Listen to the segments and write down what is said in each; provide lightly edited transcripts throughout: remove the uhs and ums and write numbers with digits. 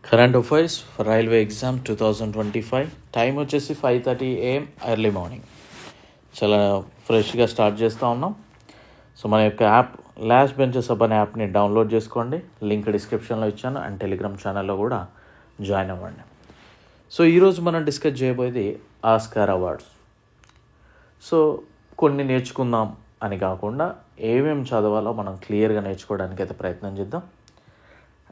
Current affairs for railway exam 2025. Time వచ్చేసి 5:30 AM early morning. చాలా ఫ్రెష్గా స్టార్ట్ చేస్తూ ఉన్నాం. సో మన యొక్క యాప్ లాస్ట్ బెంచెస్ అప్ అనే యాప్ని డౌన్లోడ్ చేసుకోండి. లింక్ డిస్క్రిప్షన్లో ఇచ్చాను అండ్ టెలిగ్రామ్ ఛానల్లో కూడా జాయిన్ అవ్వండి. సో ఈరోజు మనం డిస్కస్ చేయబోయేది ఆస్కార్ అవార్డ్స్. సో కొన్ని నేర్చుకుందాం అని కాకుండా ఏమేమి చదవాలో మనం క్లియర్గా నేర్చుకోవడానికి అయితే ప్రయత్నం చేద్దాం.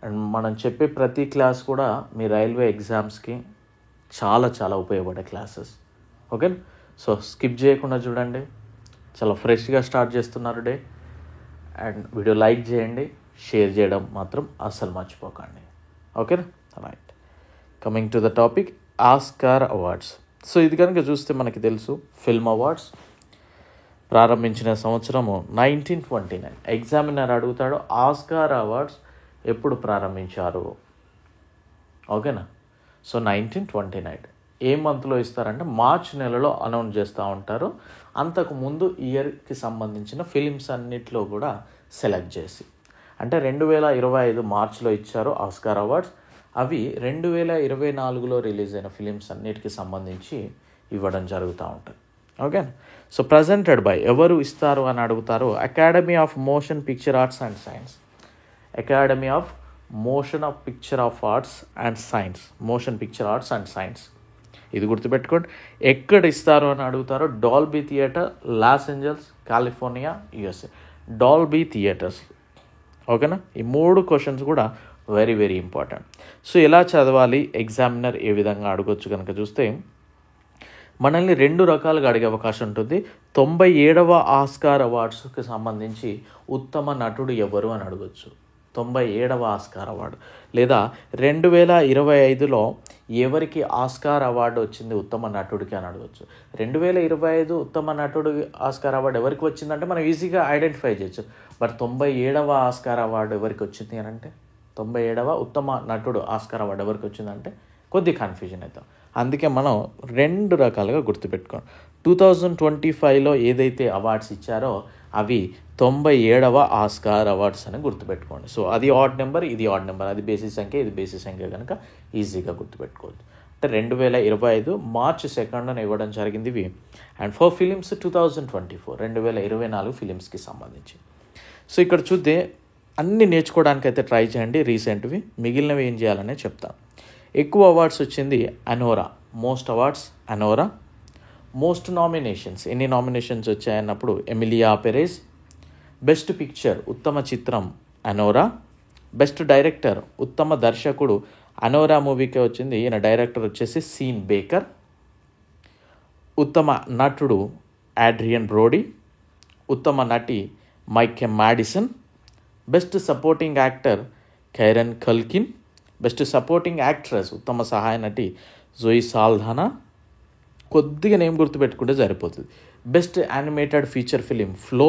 అండ్ మనం చెప్పే ప్రతి క్లాస్ కూడా మీ రైల్వే ఎగ్జామ్స్కి చాలా ఉపయోగపడే క్లాసెస్. ఓకే, సో స్కిప్ చేయకుండా చూడండి. చాలా ఫ్రెష్గా స్టార్ట్ చేస్తున్నారు డే. అండ్ వీడియో లైక్ చేయండి, షేర్ చేయడం మాత్రం అస్సలు మర్చిపోకండి. ఓకేనా, right. Coming to the topic, Oscar awards. So ఇది కనుక చూస్తే మనకి తెలుసు, ఫిల్మ్ అవార్డ్స్ ప్రారంభించిన సంవత్సరము 1929. ఎగ్జామినర్ అడుగుతాడు, ఆస్కార్ అవార్డ్స్ ఎప్పుడు ప్రారంభించారు? ఓకేనా. సో 1929 ఏ మంత్లో ఇస్తారంటే మార్చ్ నెలలో అనౌన్స్ చేస్తూ ఉంటారు. అంతకుముందు ఇయర్కి సంబంధించిన ఫిలిమ్స్ అన్నిట్లో కూడా సెలెక్ట్ చేసి, అంటే 2025 మార్చ్లో ఇచ్చారు ఆస్కార్ అవార్డ్స్. అవి 2024లో రిలీజ్ అయిన ఫిలిమ్స్ అన్నిటికి సంబంధించి ఇవ్వడం జరుగుతూ ఉంటుంది. ఓకే, సో ప్రజెంటెడ్ బై ఎవరు ఇస్తారు అని అడుగుతారు, academy of motion picture arts and science. Academy of motion of picture of arts and science, motion picture arts and science. ఇది గుర్తుపెట్టుకోండి. ఎక్కడ ఇస్తారు అని అడుగుతారో, Dolby theatre, Los Angeles, California, USA. Dolby theatres. ఓకేనా. ఈ 3 క్వశ్చన్స్ కూడా వెరీ ఇంపార్టెంట్. సో ఎలా చదవాలి, ఎగ్జామినర్ ఏ విధంగా అడగొచ్చు కనుక చూస్తే, మనల్ని 2 రకాలుగా అడిగే అవకాశం ఉంటుంది. 97వ ఆస్కార్ అవార్డ్స్కి సంబంధించి ఉత్తమ నటుడు ఎవరు అని అడగొచ్చు. 97వ ఆస్కార్ అవార్డు, లేదా 2025లో ఎవరికి ఆస్కార్ అవార్డు వచ్చింది ఉత్తమ నటుడికి అని అడగచ్చు. 2025 ఉత్తమ నటుడు ఆస్కార్ అవార్డు ఎవరికి వచ్చిందంటే మనం ఈజీగా ఐడెంటిఫై చేయొచ్చు. బట్ 97వ ఆస్కార్ అవార్డు ఎవరికి వచ్చింది అని అంటే, 97వ ఉత్తమ నటుడు ఆస్కార్ అవార్డు ఎవరికి వచ్చిందంటే కొద్ది కన్ఫ్యూజన్ అవుతాం. అందుకే మనం 2 రకాలుగా గుర్తుపెట్టుకోండి. 2025లో ఏదైతే అవార్డ్స్ ఇచ్చారో అవి 97వ ఆస్కార్ అవార్డ్స్ అని గుర్తుపెట్టుకోండి. సో అది ఆడ్ నెంబర్, ఇది ఆడ్ నెంబర్, అది బేసిస్ సంఖ్య, ఇది బేసిస్ సంఖ్య కనుక ఈజీగా గుర్తుపెట్టుకోవచ్చు. అంటే 2025 మార్చ్ 2న ఇవ్వడం జరిగింది ఇవి. అండ్ ఫర్ ఫిలిమ్స్ 2024, 2024 ఫిలిమ్స్కి సంబంధించి. సో ఇక్కడ చూస్తే అన్నీ నేర్చుకోవడానికి అయితే ట్రై చేయండి రీసెంట్వి. మిగిలినవి ఏం చేయాలనే చెప్తాను. ఎక్కువ అవార్డ్స్ వచ్చింది Anora, most awards Anora. Most nominations, ఎన్ని నామినేషన్స్ వచ్చాయన్నప్పుడు ఎమిలియా పెరెజ్. బెస్ట్ పిక్చర్, ఉత్తమ చిత్రం అనోరా. బెస్ట్ డైరెక్టర్, ఉత్తమ దర్శకుడు అనోరా మూవీకే వచ్చింది. ఈయన డైరెక్టర్ వచ్చేసి సీన్ బేకర్. ఉత్తమ నటుడు ఆడ్రియన్ బ్రోడీ. ఉత్తమ నటి Mikey Madison. Best supporting actor Kieran Culkin. Best supporting actress, ఉత్తమ సహాయ నటి జోయి సాల్దానా. కొద్దిగా నేమ్ గుర్తుపెట్టుకుంటే సరిపోతుంది. Best animated feature film Flow.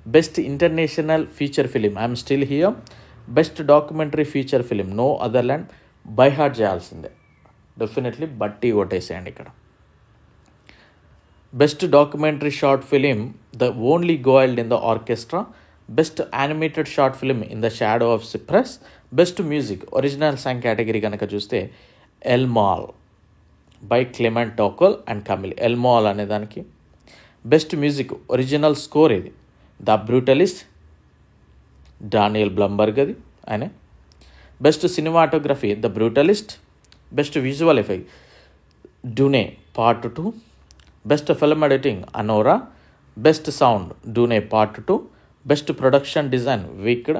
Best international feature film I'm still here. Best documentary feature film no other land. By heart చేయాల్సిందే, definitely బట్టి కొట్టేసేయండి ఇక్కడ. Best documentary short film the only gold in the orchestra. Best animated short film in the shadow of Cypress. Best music original song category కనుక చూస్తే El Mal by Clement Ducol and Camille. El Mal అనే దానికి. Best music original score ఇది the brutalist, Daniel Blumberg అది ఆయన. Best cinematography the brutalist. Best visual effect Dune part 2. Best film editing Anora. Best sound Dune part 2. Best production design Wicked.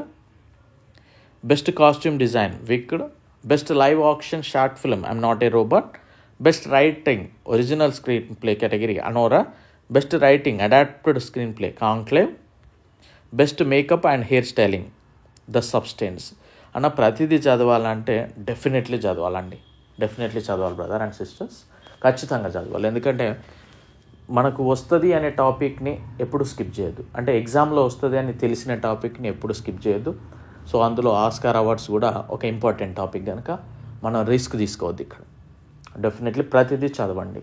Best costume design Wicked. Best live action short film I'm not a robot. Best writing original screenplay category అనోరా. Best writing adapted screenplay conclave. Best makeup and hair styling the substance. అన్న ప్రతిదీ చదవాలంటే definitely చదవాలండి. Definitely చదవాలి brother and sisters, ఖచ్చితంగా చదవాలి. ఎందుకంటే మనకు వస్తుంది అనే టాపిక్ని ఎప్పుడు స్కిప్ చేయొద్దు. అంటే ఎగ్జామ్లో వస్తుంది అని తెలిసిన టాపిక్ని ఎప్పుడు స్కిప్ చేయొద్దు. సో అందులో ఆస్కార్ అవార్డ్స్ కూడా ఒక ఇంపార్టెంట్ టాపిక్ కనుక మనం రిస్క్ తీసుకోవద్దు ఇక్కడ. డెఫినెట్లీ ప్రతిదీ చదవండి.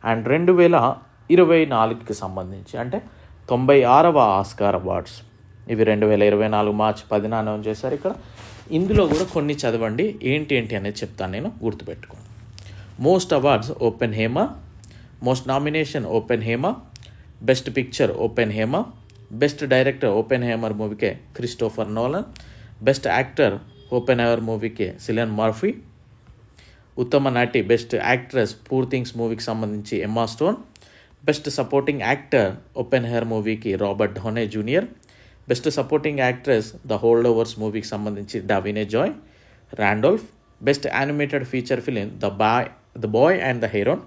అండ్ 2024కి సంబంధించి అంటే 96వ ఆస్కార్ అవార్డ్స్ ఇవి 2024 మార్చి 10న అనౌన్స్ చేశారు. ఇక్కడ ఇందులో కూడా కొన్ని చదవండి, ఏంటి అనేది చెప్తాను నేను, గుర్తుపెట్టుకోండి. Most awards Oppenheimer, most nomination Oppenheimer, best picture Oppenheimer, best director Oppenheimer మూవీకే Christopher Nolan, best actor Oppenheimer మూవీకే సిలియన్ మర్ఫీ, ఉత్తమ నటి బెస్ట్ యాక్ట్రెస్ పూర్ థింగ్స్ మూవీకి సంబంధించి Emma Stone, best supporting actor Oppenheimer మూవీకి Robert Downey junior, best supporting actress the holdovers ఓవర్స్ మూవీకి సంబంధించి Da'Vine Joy Randolph, best animated feature film the boy and the heron,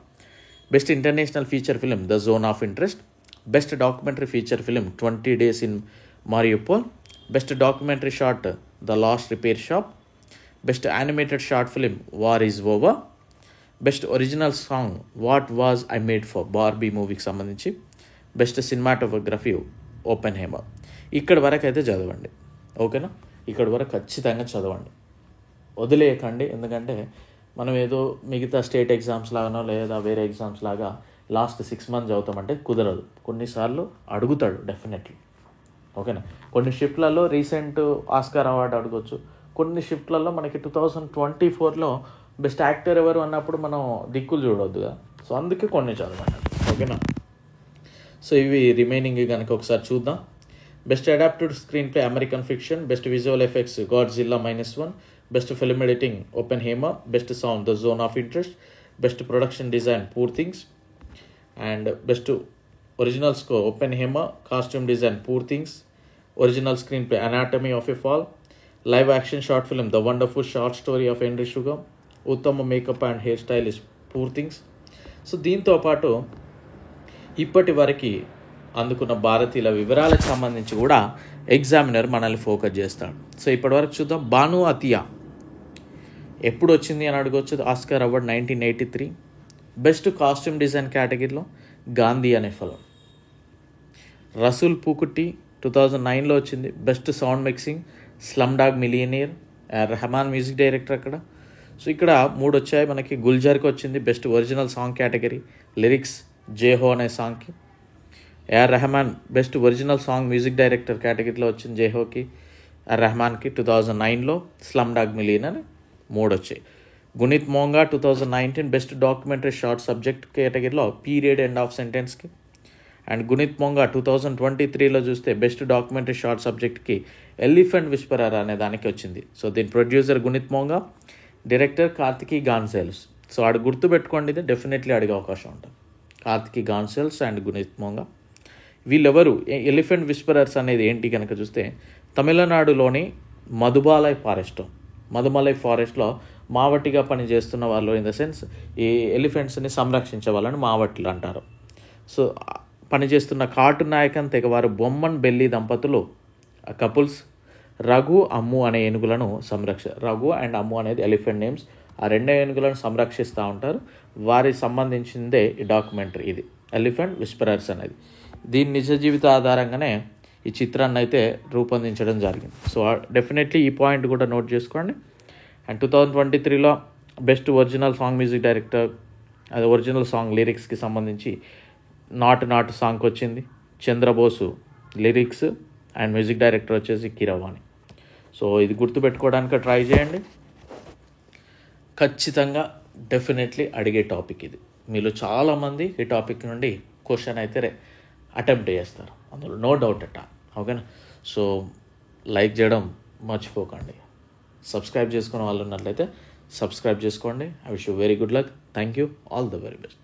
best international feature film the zone of interest, best documentary feature film 20 Days in Mariupol, best documentary short the last repair shop, best animated short film war is over, best original song what was I made for Barbie మూవీకి సంబంధించి, best cinematography open hammer. ఇక్కడి వరకు అయితే చదవండి, ఓకేనా? ఇక్కడి వరకు ఖచ్చితంగా చదవండి, వదిలేయకండి. ఎందుకంటే మనం ఏదో మిగతా స్టేట్ ఎగ్జామ్స్ లాగానో లేదా వేరే ఎగ్జామ్స్ లాగా లాస్ట్ 6 months చదువుతామంటే కుదరదు. కొన్నిసార్లు అడుగుతాడు డెఫినెట్లీ, ఓకేనా? కొన్ని షిఫ్ట్లలో రీసెంట్ ఆస్కార్ అవార్డు అడగొచ్చు, కొన్ని షిఫ్ట్లలో మనకి 2024లో బెస్ట్ యాక్టర్ ఎవరు అన్నప్పుడు మనం దిక్కులు చూడవద్దుగా. సో అందుకే కొన్ని చదవండి, ఓకేనా? సో ఇవి రిమైనింగ్ కనుక ఒకసారి చూద్దాం. Best adapted screenplay American fiction, best visual effects Godzilla -1, best film editing Oppenheimer, best sound the zone of interest, best production design poor things, and best original score Oppenheimer, costume design poor things, original screenplay anatomy of a fall, live action short film the wonderful short story of Henry Sugar, ఉత్తమ makeup and hair stylist poor things. So దీంతో పాటు ఇప్పటి వరకు అందుకున్న భారతీయుల వివరాలకు సంబంధించి కూడా ఎగ్జామినర్ మనల్ని ఫోకస్ చేస్తాడు. సో ఇప్పటివరకు చూద్దాం. బాను అతియా ఎప్పుడు వచ్చింది అని అడగవచ్చు. Oscar award 1983. Best costume design కేటగిరీలో గాంధీ అనే ఫిల్మ్. రసూల్ పూకుట్టి 2009లో వచ్చింది. Best sound mixing slum dog millionaire, Rahman music director అక్కడ. సో ఇక్కడ 3 వచ్చాయి మనకి. గుల్జర్కి వచ్చింది best original song category, lyrics జేహో అనే సాంగ్కి. AR Rahman best original song music director కేటగిరీలో వచ్చింది జేహోకి, రెహమాన్కి 2009లో స్లమ్ డాగ్ మిలియన్ అని 3 వచ్చాయి. గుణిత్ Monga 2019 best documentary short subject కేటగిరీలో పీరియడ్ ఎండ్ ఆఫ్ సెంటెన్స్కి. అండ్ గుణిత్ మోంగా 2023లో చూస్తే బెస్ట్ డాక్యుమెంటరీ షార్ట్ సబ్జెక్ట్కి ఎలిఫెంట్ విస్పరర్ అనే దానికి వచ్చింది. సో దీని producer Guneet Monga, director Kartiki Gonsalves. So ఆడు గుర్తుపెట్టుకోండి, ఇది డెఫినెట్లీ అడిగే అవకాశం ఉంటుంది. కార్తికీ గాన్సెల్స్ అండ్ గుణిత్ మోంగా వీళ్ళెవరు? ఎలిఫెంట్ విస్పరర్స్ అనేది ఏంటి కనుక చూస్తే తమిళనాడులోని మధుమలై ఫారెస్ట్లో మావటిగా పనిచేస్తున్న వాళ్ళు, ఇన్ ద సెన్స్ ఈ ఎలిఫెంట్స్ని సంరక్షించే వాళ్ళని మావట్లు అంటారు. సో పనిచేస్తున్న కార్టూన్ నాయకన్ తెగవారు బొమ్మన్ బెల్లి దంపతులు కపుల్స్ రఘు అమ్ము అనే ఏనుగులను రఘు అండ్ అమ్ము అనేది ఎలిఫెంట్ నేమ్స్. ఆ 2 ఏనుగులను సంరక్షిస్తూ ఉంటారు. వారికి సంబంధించిందే ఈ డాక్యుమెంటరీ, ఇది ఎలిఫెంట్ విస్పరర్స్ అనేది. దీని నిజ జీవిత ఆధారంగానే ఈ చిత్రాన్ని అయితే రూపొందించడం జరిగింది. సో డెఫినెట్లీ ఈ పాయింట్ కూడా నోట్ చేసుకోండి. అండ్ 2023లో best original song music director, అది ఒరిజినల్ సాంగ్ లిరిక్స్కి సంబంధించి నాటు సాంగ్కి వచ్చింది Chandrabose lyrics, and music director వచ్చేసి కీరవాణి. సో ఇది గుర్తుపెట్టుకోవడానికి ట్రై చేయండి. ఖచ్చితంగా డెఫినెట్లీ అడిగే టాపిక్ ఇది. మీలో చాలామంది ఈ టాపిక్ నుండి క్వశ్చన్ అయితే అటెంప్ట్ చేస్తారు, అందులో నో డౌట్ అట, ఓకేనా? సో లైక్ చేయడం మర్చిపోకండి. సబ్స్క్రైబ్ చేసుకునే వాళ్ళు ఉన్నట్లయితే సబ్స్క్రైబ్ చేసుకోండి. I wish you very good luck. Thank you. All the very best.